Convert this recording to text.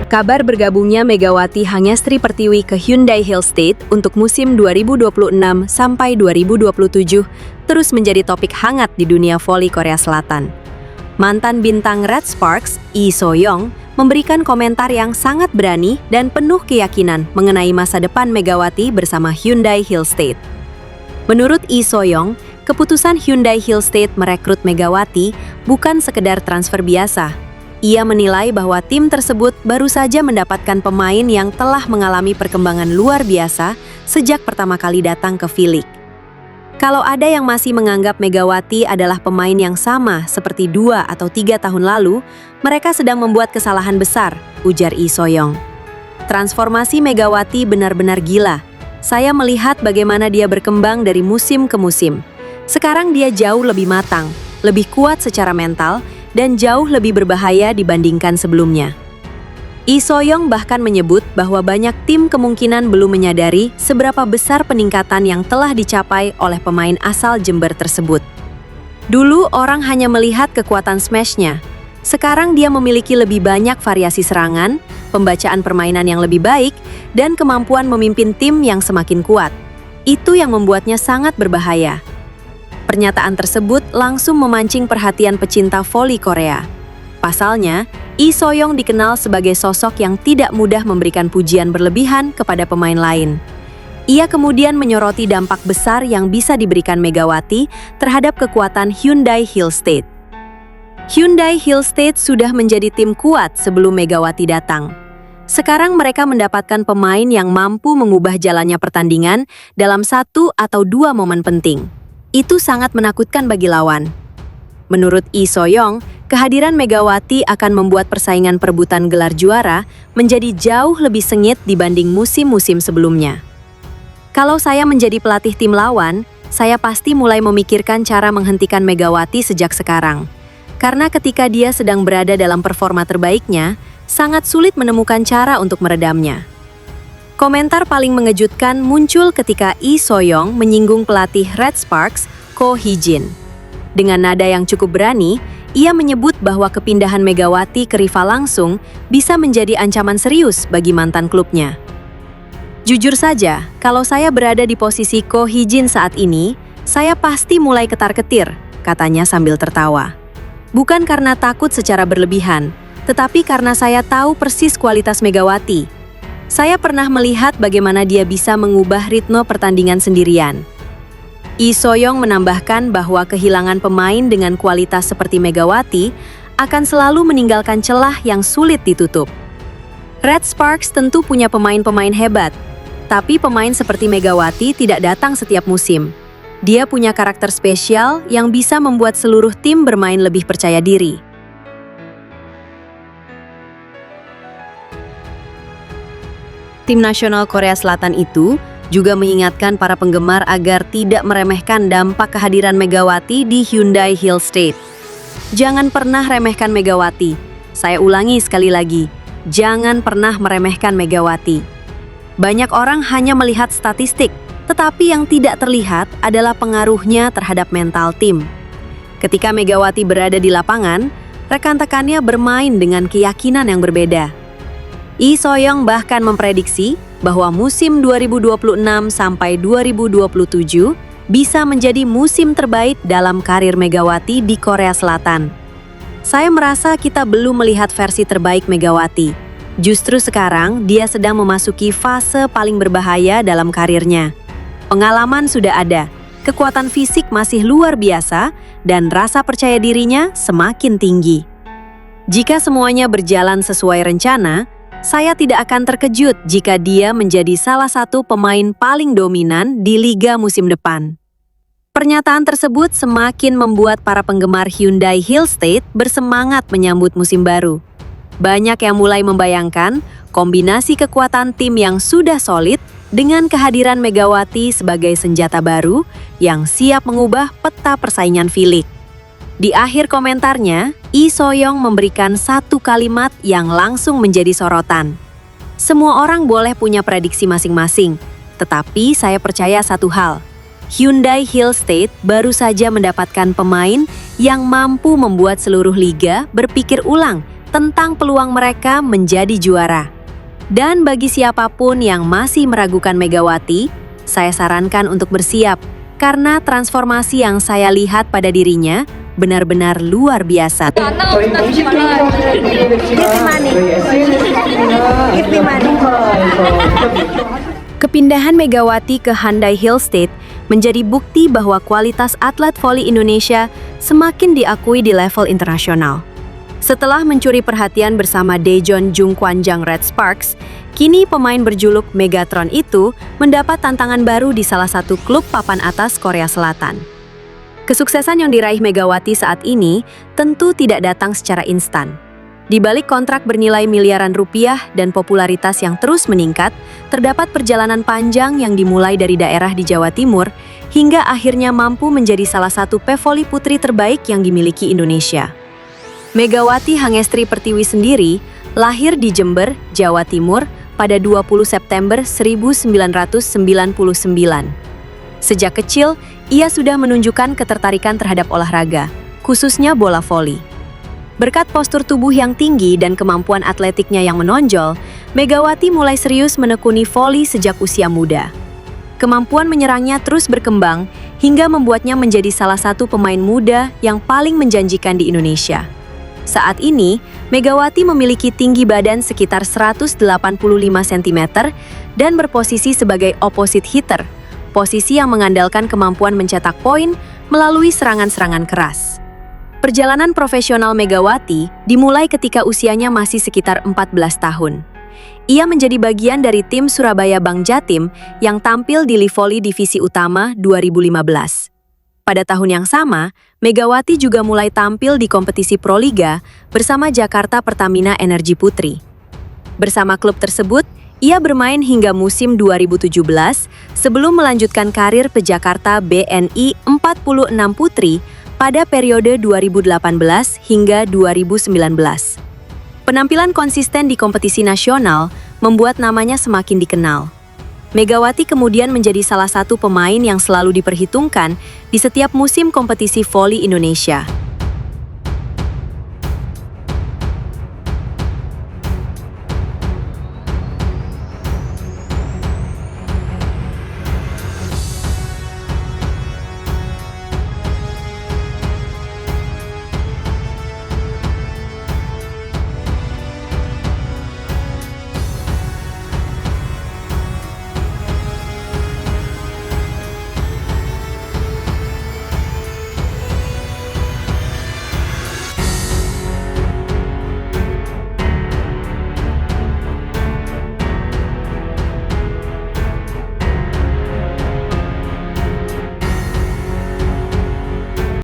Kabar bergabungnya Megawati Hangestri Pertiwi ke Hyundai Hill State untuk musim 2026 sampai 2027 terus menjadi topik hangat di dunia voli Korea Selatan. Mantan bintang Red Sparks, Lee So-young, memberikan komentar yang sangat berani dan penuh keyakinan mengenai masa depan Megawati bersama Hyundai Hill State. Menurut Lee So-young, keputusan Hyundai Hill State merekrut Megawati bukan sekedar transfer biasa. Ia menilai bahwa tim tersebut baru saja mendapatkan pemain yang telah mengalami perkembangan luar biasa sejak pertama kali datang ke V-League. Kalau ada yang masih menganggap Megawati adalah pemain yang sama seperti 2 atau 3 tahun lalu, mereka sedang membuat kesalahan besar, ujar Lee So-young. Transformasi Megawati benar-benar gila. Saya melihat bagaimana dia berkembang dari musim ke musim. Sekarang dia jauh lebih matang, lebih kuat secara mental, dan jauh lebih berbahaya dibandingkan sebelumnya. Lee So-young bahkan menyebut bahwa banyak tim kemungkinan belum menyadari seberapa besar peningkatan yang telah dicapai oleh pemain asal Jember tersebut. Dulu orang hanya melihat kekuatan smash-nya. Sekarang dia memiliki lebih banyak variasi serangan, pembacaan permainan yang lebih baik, dan kemampuan memimpin tim yang semakin kuat. Itu yang membuatnya sangat berbahaya. Pernyataan tersebut langsung memancing perhatian pecinta voli Korea. Pasalnya, Lee So-young dikenal sebagai sosok yang tidak mudah memberikan pujian berlebihan kepada pemain lain. Ia kemudian menyoroti dampak besar yang bisa diberikan Megawati terhadap kekuatan Hyundai Hill State. Hyundai Hill State sudah menjadi tim kuat sebelum Megawati datang. Sekarang mereka mendapatkan pemain yang mampu mengubah jalannya pertandingan dalam 1 atau 2 momen penting. Itu sangat menakutkan bagi lawan. Menurut Lee So-young, kehadiran Megawati akan membuat persaingan perebutan gelar juara menjadi jauh lebih sengit dibanding musim-musim sebelumnya. Kalau saya menjadi pelatih tim lawan, saya pasti mulai memikirkan cara menghentikan Megawati sejak sekarang. Karena ketika dia sedang berada dalam performa terbaiknya, sangat sulit menemukan cara untuk meredamnya. Komentar paling mengejutkan muncul ketika Lee So-young menyinggung pelatih Red Sparks, Ko Hee-jin. Dengan nada yang cukup berani, ia menyebut bahwa kepindahan Megawati ke rival langsung bisa menjadi ancaman serius bagi mantan klubnya. Jujur saja, kalau saya berada di posisi Ko Hee-jin saat ini, saya pasti mulai ketar-ketir, katanya sambil tertawa. Bukan karena takut secara berlebihan, tetapi karena saya tahu persis kualitas Megawati. Saya pernah melihat bagaimana dia bisa mengubah ritme pertandingan sendirian. Lee So-young menambahkan bahwa kehilangan pemain dengan kualitas seperti Megawati akan selalu meninggalkan celah yang sulit ditutup. Red Sparks tentu punya pemain-pemain hebat, tapi pemain seperti Megawati tidak datang setiap musim. Dia punya karakter spesial yang bisa membuat seluruh tim bermain lebih percaya diri. Tim nasional Korea Selatan itu juga mengingatkan para penggemar agar tidak meremehkan dampak kehadiran Megawati di Hyundai Hill State. Jangan pernah remehkan Megawati. Saya ulangi sekali lagi, jangan pernah meremehkan Megawati. Banyak orang hanya melihat statistik, tetapi yang tidak terlihat adalah pengaruhnya terhadap mental tim. Ketika Megawati berada di lapangan, rekan-rekannya bermain dengan keyakinan yang berbeda. Lee So-young bahkan memprediksi bahwa musim 2026 sampai 2027 bisa menjadi musim terbaik dalam karir Megawati di Korea Selatan. Saya merasa kita belum melihat versi terbaik Megawati. Justru sekarang dia sedang memasuki fase paling berbahaya dalam karirnya. Pengalaman sudah ada, kekuatan fisik masih luar biasa, dan rasa percaya dirinya semakin tinggi. Jika semuanya berjalan sesuai rencana, saya tidak akan terkejut jika dia menjadi salah satu pemain paling dominan di liga musim depan. Pernyataan tersebut semakin membuat para penggemar Hyundai Hill State bersemangat menyambut musim baru. Banyak yang mulai membayangkan kombinasi kekuatan tim yang sudah solid dengan kehadiran Megawati sebagai senjata baru yang siap mengubah peta persaingan V-League. Di akhir komentarnya, Lee So-young memberikan satu kalimat yang langsung menjadi sorotan. Semua orang boleh punya prediksi masing-masing, tetapi saya percaya satu hal. Hyundai Hill State baru saja mendapatkan pemain yang mampu membuat seluruh liga berpikir ulang tentang peluang mereka menjadi juara. Dan bagi siapapun yang masih meragukan Megawati, saya sarankan untuk bersiap karena transformasi yang saya lihat pada dirinya benar-benar luar biasa. Kepindahan Megawati ke Hyundai Hill State menjadi bukti bahwa kualitas atlet voli Indonesia semakin diakui di level internasional. Setelah mencuri perhatian bersama Daejeon Jungkwanjang Red Sparks, kini pemain berjuluk Megatron itu mendapat tantangan baru di salah satu klub papan atas Korea Selatan. Kesuksesan yang diraih Megawati saat ini tentu tidak datang secara instan. Di balik kontrak bernilai miliaran rupiah dan popularitas yang terus meningkat, terdapat perjalanan panjang yang dimulai dari daerah di Jawa Timur hingga akhirnya mampu menjadi salah satu pevoli putri terbaik yang dimiliki Indonesia. Megawati Hangestri Pertiwi sendiri lahir di Jember, Jawa Timur pada 20 September 1999. Sejak kecil, ia sudah menunjukkan ketertarikan terhadap olahraga, khususnya bola voli. Berkat postur tubuh yang tinggi dan kemampuan atletiknya yang menonjol, Megawati mulai serius menekuni voli sejak usia muda. Kemampuan menyerangnya terus berkembang hingga membuatnya menjadi salah satu pemain muda yang paling menjanjikan di Indonesia. Saat ini, Megawati memiliki tinggi badan sekitar 185 cm dan berposisi sebagai opposite hitter, posisi yang mengandalkan kemampuan mencetak poin melalui serangan-serangan keras. Perjalanan profesional Megawati dimulai ketika usianya masih sekitar 14 tahun. Ia menjadi bagian dari tim Surabaya Bank Jatim yang tampil di Livoli Divisi Utama 2015. Pada tahun yang sama, Megawati juga mulai tampil di kompetisi Proliga bersama Jakarta Pertamina Energi Putri. Bersama klub tersebut, ia bermain hingga musim 2017 sebelum melanjutkan karir ke Jakarta BNI 46 Putri pada periode 2018 hingga 2019. Penampilan konsisten di kompetisi nasional membuat namanya semakin dikenal. Megawati kemudian menjadi salah satu pemain yang selalu diperhitungkan di setiap musim kompetisi voli Indonesia.